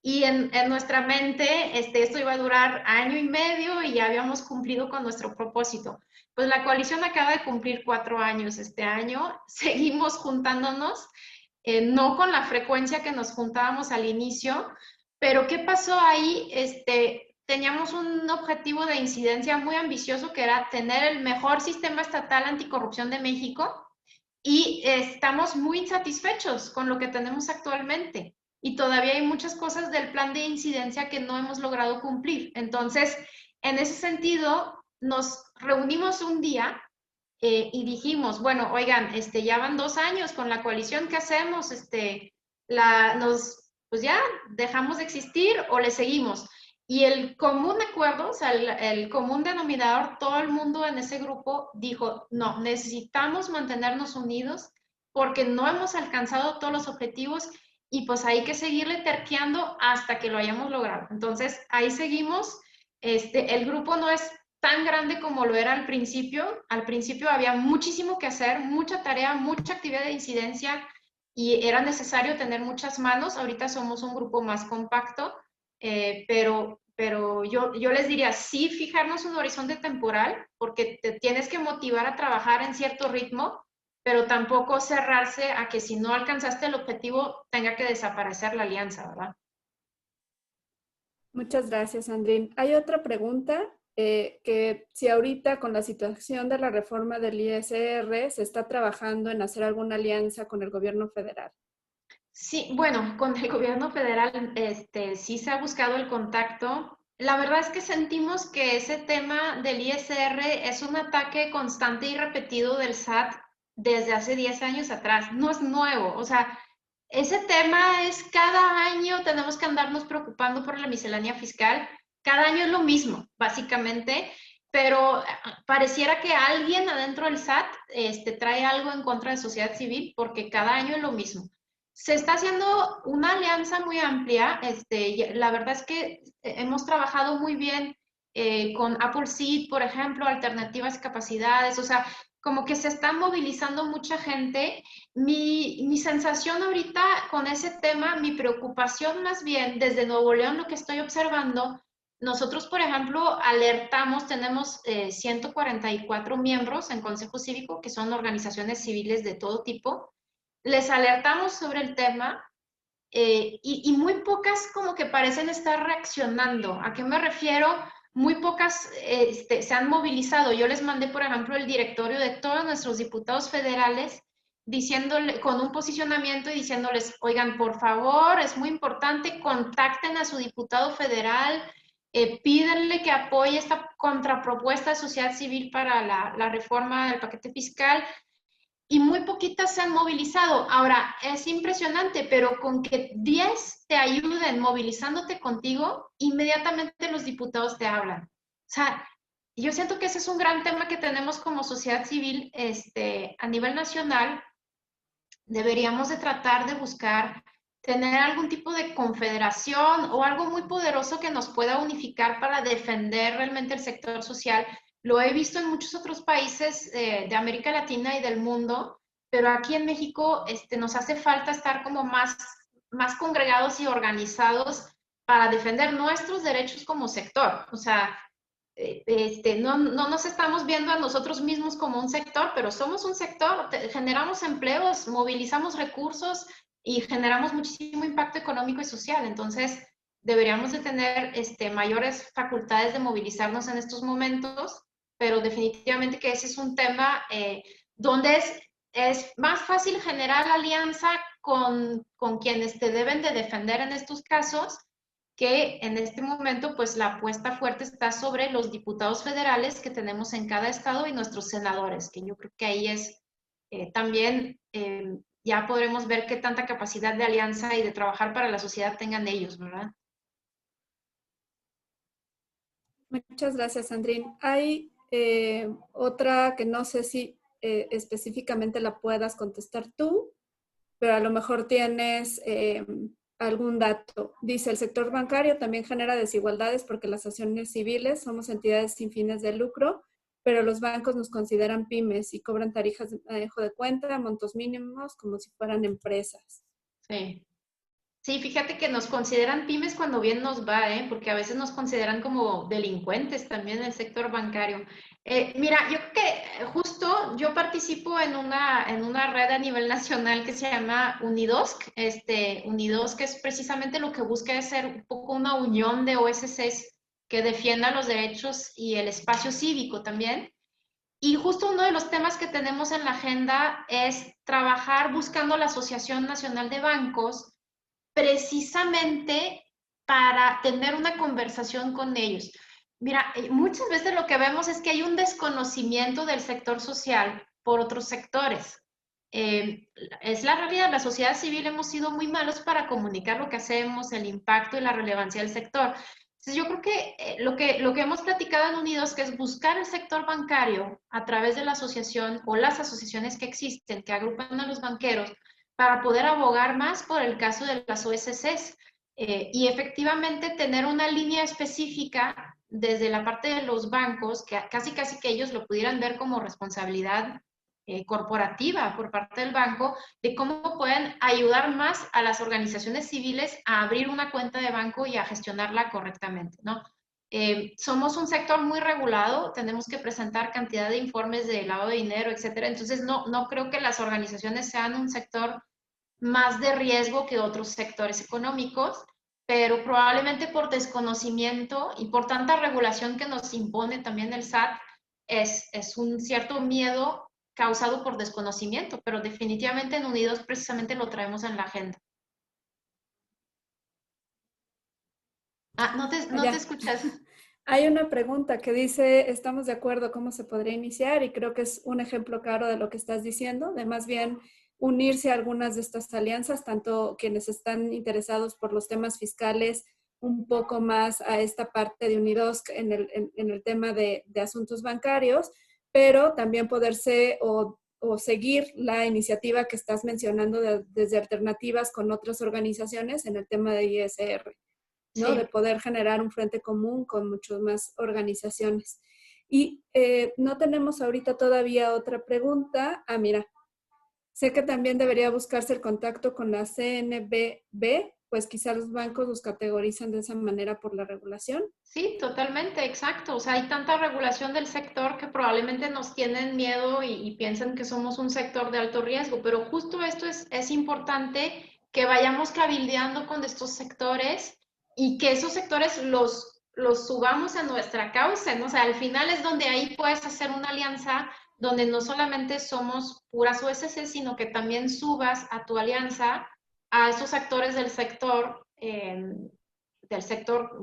y en nuestra mente esto iba a durar 1.5 años y ya habíamos cumplido con nuestro propósito. Pues la coalición acaba de cumplir 4 años este año, seguimos juntándonos, no con la frecuencia que nos juntábamos al inicio, pero ¿qué pasó ahí? Teníamos un objetivo de incidencia muy ambicioso que era tener el mejor sistema estatal anticorrupción de México y estamos muy insatisfechos con lo que tenemos actualmente y todavía hay muchas cosas del plan de incidencia que no hemos logrado cumplir. Entonces, en ese sentido, nos reunimos un día y dijimos, bueno, oigan, ya van 2 años con la coalición, ¿qué hacemos? Pues ya dejamos de existir o le seguimos. Y el común acuerdo, o sea, el común denominador, todo el mundo en ese grupo dijo, no, necesitamos mantenernos unidos porque no hemos alcanzado todos los objetivos y pues hay que seguirle terqueando hasta que lo hayamos logrado. Entonces, ahí seguimos. El grupo no es tan grande como lo era al principio. Al principio había muchísimo que hacer, mucha tarea, mucha actividad de incidencia y era necesario tener muchas manos. Ahorita somos un grupo más compacto, pero yo les diría, sí fijarnos un horizonte temporal, porque te tienes que motivar a trabajar en cierto ritmo, pero tampoco cerrarse a que si no alcanzaste el objetivo tenga que desaparecer la alianza, ¿verdad? Muchas gracias, Sandrine. Hay otra pregunta, que si ahorita con la situación de la reforma del ISR se está trabajando en hacer alguna alianza con el gobierno federal. Sí, bueno, con el gobierno federal sí se ha buscado el contacto. La verdad es que sentimos que ese tema del ISR es un ataque constante y repetido del SAT desde hace 10 años atrás. No es nuevo, o sea, ese tema es cada año tenemos que andarnos preocupando por la miscelánea fiscal. Cada año es lo mismo, básicamente, pero pareciera que alguien adentro del SAT trae algo en contra de sociedad civil porque cada año es lo mismo. Se está haciendo una alianza muy amplia. La verdad es que hemos trabajado muy bien con Apple Seed, por ejemplo, alternativas y capacidades, o sea, como que se está movilizando mucha gente. Mi sensación ahorita con ese tema, mi preocupación más bien desde Nuevo León, lo que estoy observando, nosotros, por ejemplo, alertamos, tenemos 144 miembros en Consejo Cívico, que son organizaciones civiles de todo tipo. Les alertamos sobre el tema y muy pocas como que parecen estar reaccionando. ¿A qué me refiero? Muy pocas se han movilizado. Yo les mandé, por ejemplo, el directorio de todos nuestros diputados federales diciéndole, con un posicionamiento y diciéndoles, oigan, por favor, es muy importante, contacten a su diputado federal, pídanle que apoye esta contrapropuesta de sociedad civil para la reforma del paquete fiscal, y muy poquitas se han movilizado. Ahora, es impresionante, pero con que 10 te ayuden movilizándote contigo, inmediatamente los diputados te hablan. O sea, yo siento que ese es un gran tema que tenemos como sociedad civil a nivel nacional. Deberíamos de tratar de buscar tener algún tipo de confederación o algo muy poderoso que nos pueda unificar para defender realmente el sector social. Lo he visto en muchos otros países de América Latina y del mundo, pero aquí en México nos hace falta estar como más congregados y organizados para defender nuestros derechos como sector. O sea, no nos estamos viendo a nosotros mismos como un sector, pero somos un sector, generamos empleos, movilizamos recursos y generamos muchísimo impacto económico y social. Entonces, deberíamos de tener mayores facultades de movilizarnos en estos momentos, pero definitivamente que ese es un tema donde es más fácil generar alianza con quienes te deben de defender en estos casos, que en este momento pues la apuesta fuerte está sobre los diputados federales que tenemos en cada estado y nuestros senadores, que yo creo que ahí es también ya podremos ver qué tanta capacidad de alianza y de trabajar para la sociedad tengan ellos, ¿verdad? Muchas gracias, Sandrine. Hay otra que no sé si específicamente la puedas contestar tú, pero a lo mejor tienes algún dato. Dice, el sector bancario también genera desigualdades porque las asociaciones civiles somos entidades sin fines de lucro, pero los bancos nos consideran pymes y cobran tarifas de manejo de cuenta, montos mínimos, como si fueran empresas. Sí. Sí, fíjate que nos consideran pymes cuando bien nos va, porque a veces nos consideran como delincuentes también en el sector bancario. Mira, yo creo que justo yo participo en una red a nivel nacional que se llama Unidosk. Unidosk es precisamente lo que busca es ser un poco una unión de OSCs que defiendan los derechos y el espacio cívico también. Y justo uno de los temas que tenemos en la agenda es trabajar buscando la Asociación Nacional de Bancos, precisamente para tener una conversación con ellos. Mira, muchas veces lo que vemos es que hay un desconocimiento del sector social por otros sectores. Es la realidad, la sociedad civil hemos sido muy malos para comunicar lo que hacemos, el impacto y la relevancia del sector. Entonces yo creo que lo que hemos platicado en Unidos, que es buscar el sector bancario a través de la asociación o las asociaciones que existen, que agrupan a los banqueros, para poder abogar más por el caso de las OSCs y efectivamente tener una línea específica desde la parte de los bancos, que casi que ellos lo pudieran ver como responsabilidad corporativa por parte del banco, de cómo pueden ayudar más a las organizaciones civiles a abrir una cuenta de banco y a gestionarla correctamente, ¿no? Somos un sector muy regulado, tenemos que presentar cantidad de informes de lavado de dinero, etcétera. Entonces, no creo que las organizaciones sean un sector más de riesgo que otros sectores económicos, pero probablemente por desconocimiento y por tanta regulación que nos impone también el SAT, es un cierto miedo causado por desconocimiento, pero definitivamente en Unidos precisamente lo traemos en la agenda. No te escuchas. Hay una pregunta que dice, estamos de acuerdo cómo se podría iniciar, y creo que es un ejemplo claro de lo que estás diciendo, de más bien unirse a algunas de estas alianzas, tanto quienes están interesados por los temas fiscales, un poco más a esta parte de Unidos en el tema de asuntos bancarios, pero también poderse o seguir la iniciativa que estás mencionando desde alternativas con otras organizaciones en el tema de ISR. ¿no? Sí. De poder generar un frente común con muchas más organizaciones. Y no tenemos ahorita todavía otra pregunta. Mira, sé que también debería buscarse el contacto con la CNBV, pues quizás los bancos los categorizan de esa manera por la regulación. Sí, totalmente, exacto. O sea, hay tanta regulación del sector que probablemente nos tienen miedo y piensan que somos un sector de alto riesgo, pero justo esto es importante que vayamos cabildeando con estos sectores y que esos sectores los subamos a nuestra causa, ¿no? O sea, al final es donde ahí puedes hacer una alianza donde no solamente somos puras OSC, sino que también subas a tu alianza a esos actores del sector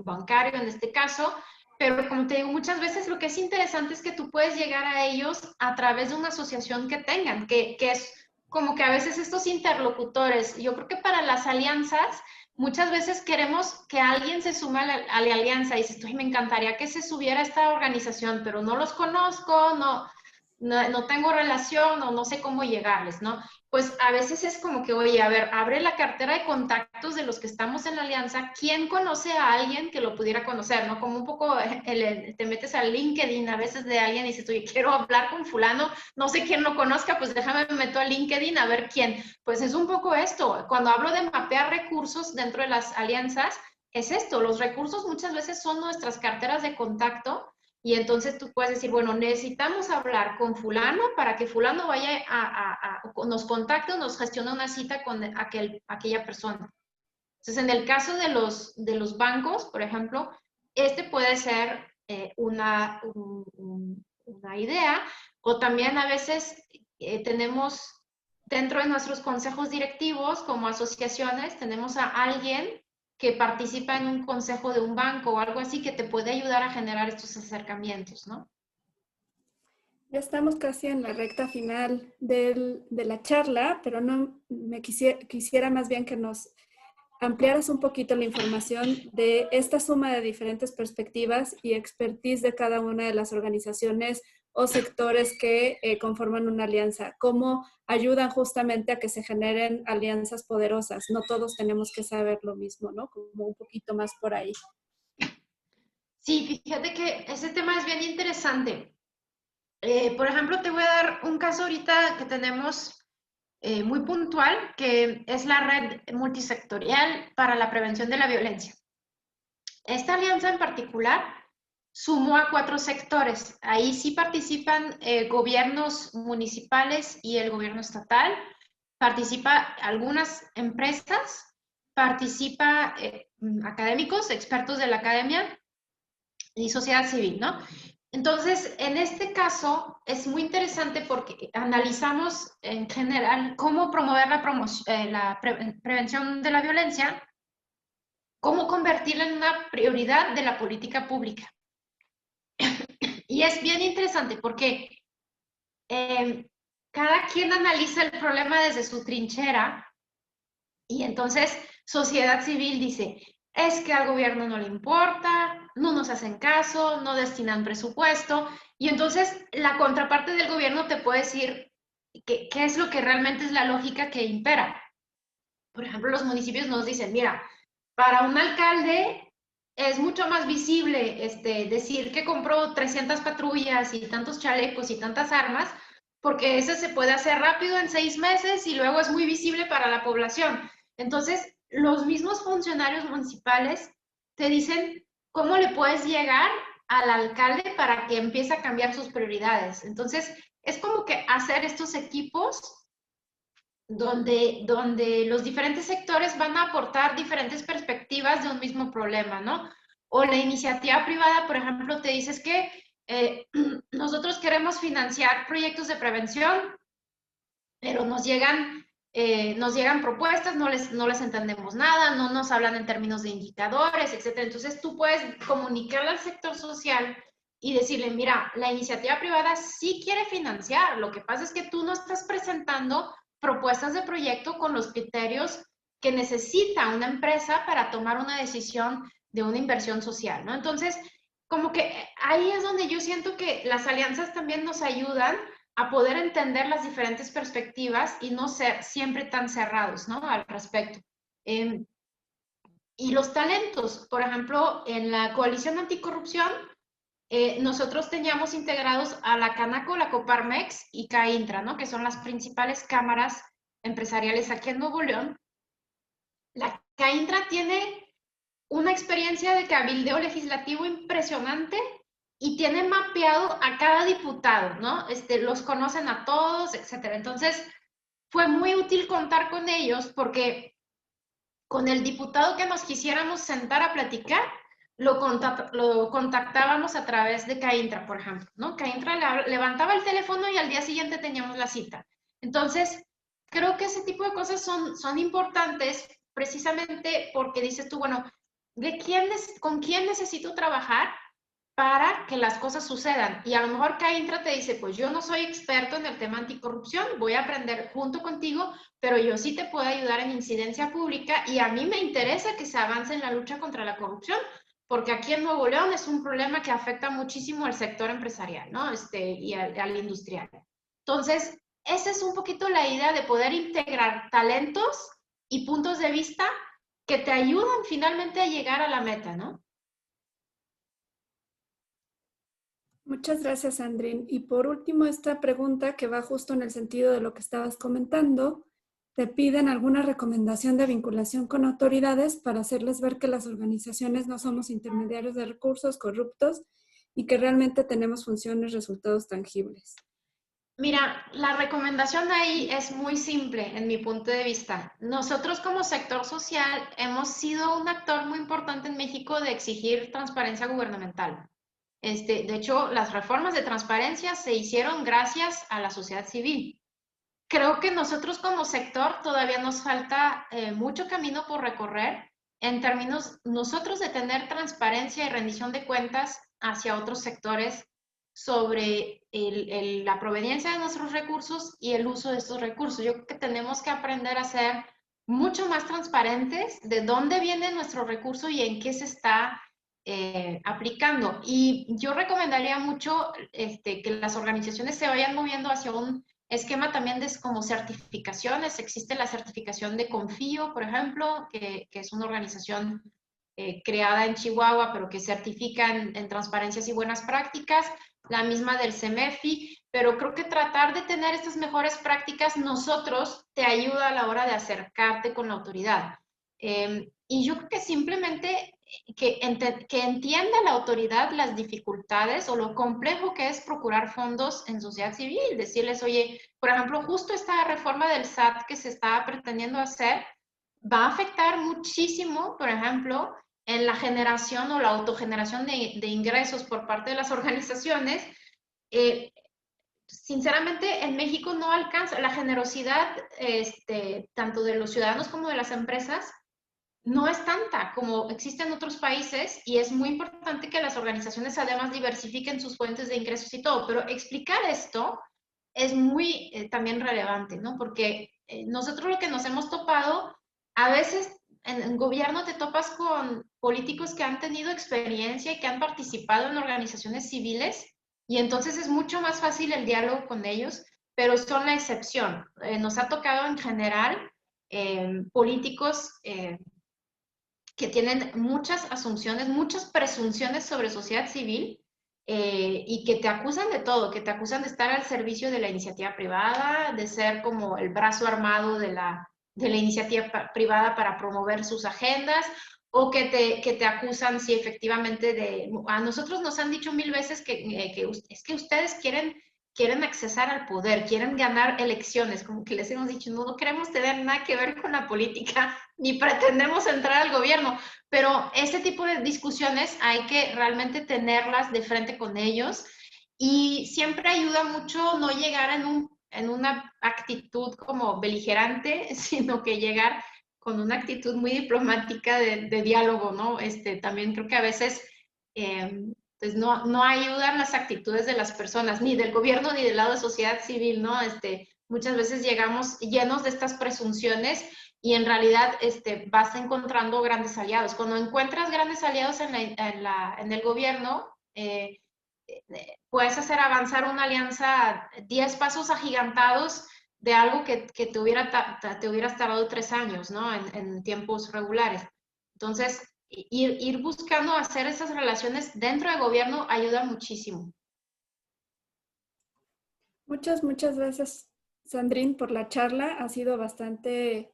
bancario en este caso, pero como te digo, muchas veces lo que es interesante es que tú puedes llegar a ellos a través de una asociación que tengan, que es como que a veces estos interlocutores, yo creo que para las alianzas, muchas veces queremos que alguien se sume a la alianza y dices, me encantaría que se subiera a esta organización, pero no los conozco, no. no tengo relación o no sé cómo llegarles, ¿no? Pues a veces es como que, oye, a ver, abre la cartera de contactos de los que estamos en la alianza, ¿quién conoce a alguien que lo pudiera conocer, ¿no? Como un poco te metes al LinkedIn a veces de alguien y dices, oye, quiero hablar con fulano, no sé quién lo conozca, pues déjame me meto al LinkedIn a ver quién. Pues es un poco esto, cuando hablo de mapear recursos dentro de las alianzas, es esto, los recursos muchas veces son nuestras carteras de contacto. Y entonces tú puedes decir, bueno, necesitamos hablar con fulano para que fulano vaya nos contacte o nos gestione una cita con aquella persona. Entonces, en el caso de los bancos, por ejemplo, este puede ser una idea, o también a veces tenemos dentro de nuestros consejos directivos, como asociaciones, tenemos a alguien que participa en un consejo de un banco o algo así que te puede ayudar a generar estos acercamientos, ¿no? Ya estamos casi en la recta final de la charla, pero no me quisiera más bien que nos ampliaras un poquito la información de esta suma de diferentes perspectivas y expertise de cada una de las organizaciones o sectores que conforman una alianza. ¿Cómo ayudan justamente a que se generen alianzas poderosas? No todos tenemos que saber lo mismo, ¿no? Como un poquito más por ahí. Sí, fíjate que ese tema es bien interesante. Por ejemplo, te voy a dar un caso ahorita que tenemos muy puntual, que es la red multisectorial para la prevención de la violencia. Esta alianza en particular sumó a 4 sectores. Ahí sí participan gobiernos municipales y el gobierno estatal, participa algunas empresas, participa académicos, expertos de la academia y sociedad civil, ¿no? Entonces, en este caso es muy interesante porque analizamos en general cómo promover la prevención de la violencia, cómo convertirla en una prioridad de la política pública. Y es bien interesante porque cada quien analiza el problema desde su trinchera y entonces sociedad civil dice, es que al gobierno no le importa, no nos hacen caso, no destinan presupuesto, y entonces la contraparte del gobierno te puede decir qué es lo que realmente es la lógica que impera. Por ejemplo, los municipios nos dicen, mira, para un alcalde es mucho más visible decir que compró 300 patrullas y tantos chalecos y tantas armas, porque eso se puede hacer rápido en 6 meses y luego es muy visible para la población. Entonces, los mismos funcionarios municipales te dicen cómo le puedes llegar al alcalde para que empiece a cambiar sus prioridades. Entonces, es como que hacer estos equipos donde los diferentes sectores van a aportar diferentes perspectivas de un mismo problema, ¿no? O la iniciativa privada, por ejemplo, te dices que nosotros queremos financiar proyectos de prevención, pero nos llegan propuestas, no les entendemos nada, no nos hablan en términos de indicadores, etc. Entonces tú puedes comunicarle al sector social y decirle, mira, la iniciativa privada sí quiere financiar, lo que pasa es que tú no estás presentando propuestas de proyecto con los criterios que necesita una empresa para tomar una decisión de una inversión social, ¿no? Entonces, como que ahí es donde yo siento que las alianzas también nos ayudan a poder entender las diferentes perspectivas y no ser siempre tan cerrados, ¿no? Al respecto. Y los talentos, por ejemplo, en la Coalición Anticorrupción, nosotros teníamos integrados a la Canaco, la Coparmex y CAINTRA, ¿no? Que son las principales cámaras empresariales aquí en Nuevo León. La CAINTRA tiene una experiencia de cabildeo legislativo impresionante y tiene mapeado a cada diputado, ¿no? Los conocen a todos, etcétera. Entonces, fue muy útil contar con ellos porque con el diputado que nos quisiéramos sentar a platicar, lo contactábamos a través de CAINTRA, por ejemplo, ¿no? CAINTRA levantaba el teléfono y al día siguiente teníamos la cita. Entonces, creo que ese tipo de cosas son importantes precisamente porque dices tú, bueno, ¿con quién necesito trabajar para que las cosas sucedan? Y a lo mejor CAINTRA te dice, pues yo no soy experto en el tema anticorrupción, voy a aprender junto contigo, pero yo sí te puedo ayudar en incidencia pública y a mí me interesa que se avance en la lucha contra la corrupción, porque aquí en Nuevo León es un problema que afecta muchísimo al sector empresarial, ¿no? Y al industrial. Entonces, esa es un poquito la idea de poder integrar talentos y puntos de vista que te ayudan finalmente a llegar a la meta, ¿no? Muchas gracias, Sandrine. Y por último, esta pregunta que va justo en el sentido de lo que estabas comentando. Te piden alguna recomendación de vinculación con autoridades para hacerles ver que las organizaciones no somos intermediarios de recursos corruptos y que realmente tenemos funciones, resultados tangibles. Mira, la recomendación ahí es muy simple en mi punto de vista. Nosotros como sector social hemos sido un actor muy importante en México de exigir transparencia gubernamental. De hecho, las reformas de transparencia se hicieron gracias a la sociedad civil. Creo que nosotros como sector todavía nos falta mucho camino por recorrer en términos nosotros de tener transparencia y rendición de cuentas hacia otros sectores sobre la proveniencia de nuestros recursos y el uso de estos recursos. Yo creo que tenemos que aprender a ser mucho más transparentes de dónde viene nuestro recurso y en qué se está aplicando. Y yo recomendaría mucho que las organizaciones se vayan moviendo hacia un esquema también de como certificaciones. Existe la certificación de Confío, por ejemplo, que es una organización creada en Chihuahua, pero que certifica en transparencias y buenas prácticas, la misma del CEMEFI, pero creo que tratar de tener estas mejores prácticas nosotros te ayuda a la hora de acercarte con la autoridad. Y yo creo que simplemente que entienda la autoridad las dificultades o lo complejo que es procurar fondos en sociedad civil, decirles, oye, por ejemplo, justo esta reforma del SAT que se está pretendiendo hacer va a afectar muchísimo, por ejemplo, en la generación o la autogeneración de ingresos por parte de las organizaciones. Sinceramente, en México no alcanza la generosidad tanto de los ciudadanos como de las empresas, no es tanta como existe en otros países y es muy importante que las organizaciones además diversifiquen sus fuentes de ingresos y todo, pero explicar esto es muy también relevante, ¿no? Porque nosotros lo que nos hemos topado, a veces en gobierno te topas con políticos que han tenido experiencia y que han participado en organizaciones civiles y entonces es mucho más fácil el diálogo con ellos, pero son la excepción. Nos ha tocado en general políticos que tienen muchas asunciones, muchas presunciones sobre sociedad civil y que te acusan de todo, que te acusan de estar al servicio de la iniciativa privada, de ser como el brazo armado de la iniciativa privada para promover sus agendas, o que te acusan, sí, efectivamente, a nosotros nos han dicho 1000 veces que es que ustedes quieren accesar al poder, quieren ganar elecciones, como que les hemos dicho, no queremos tener nada que ver con la política, ni pretendemos entrar al gobierno, pero este tipo de discusiones hay que realmente tenerlas de frente con ellos y siempre ayuda mucho no llegar en una actitud como beligerante, sino que llegar con una actitud muy diplomática de diálogo, ¿no? También creo que a veces pues no ayudan las actitudes de las personas, ni del gobierno ni del lado de sociedad civil, ¿no? Muchas veces llegamos llenos de estas presunciones y en realidad vas encontrando grandes aliados. Cuando encuentras grandes aliados en el gobierno, puedes hacer avanzar una alianza 10 pasos agigantados de algo que te hubieras tardado 3 años, ¿no? En tiempos regulares. Entonces, ir buscando hacer esas relaciones dentro del gobierno ayuda muchísimo. Muchas gracias, Sandrine, por la charla. Ha sido bastante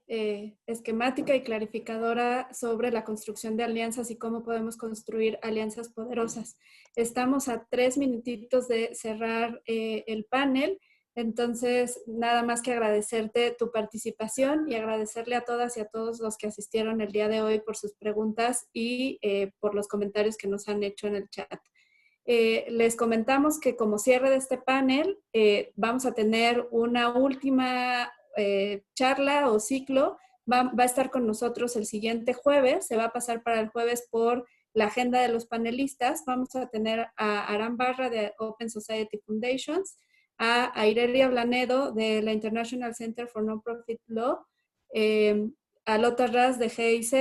esquemática y clarificadora sobre la construcción de alianzas y cómo podemos construir alianzas poderosas. Estamos a 3 minutitos de cerrar el panel. Entonces, nada más que agradecerte tu participación y agradecerle a todas y a todos los que asistieron el día de hoy por sus preguntas y por los comentarios que nos han hecho en el chat. Les comentamos que como cierre de este panel, vamos a tener una última charla o ciclo. Va a estar con nosotros el siguiente jueves. Se va a pasar para el jueves por la agenda de los panelistas. Vamos a tener a Aram Barra de Open Society Foundations, a Irelia Blanedo de la International Center for Non-Profit Law, a Lota Ras de GIZ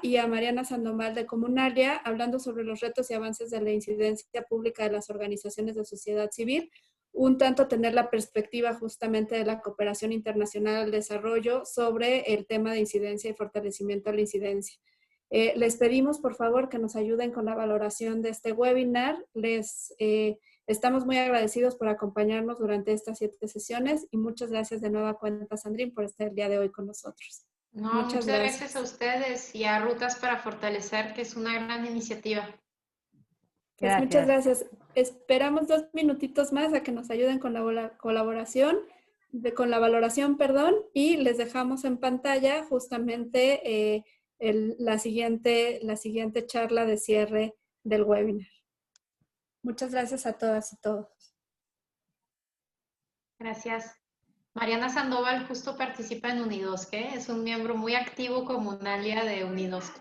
y a Mariana Sandoval de Comunalia, hablando sobre los retos y avances de la incidencia pública de las organizaciones de sociedad civil, un tanto tener la perspectiva justamente de la cooperación internacional al desarrollo sobre el tema de incidencia y fortalecimiento de la incidencia. Les pedimos, por favor, que nos ayuden con la valoración de este webinar. Estamos muy agradecidos por acompañarnos durante estas 7 sesiones y muchas gracias de nueva cuenta, Sandrine, por estar el día de hoy con nosotros. No, muchas gracias a ustedes y a Rutas para Fortalecer, que es una gran iniciativa. Pues muchas gracias. Esperamos 2 minutitos más a que nos ayuden con la colaboración, con la valoración, perdón, y les dejamos en pantalla justamente la siguiente charla de cierre del webinar. Muchas gracias a todas y todos. Gracias. Mariana Sandoval justo participa en Unidosc, es un miembro muy activo comunalia de Unidosc.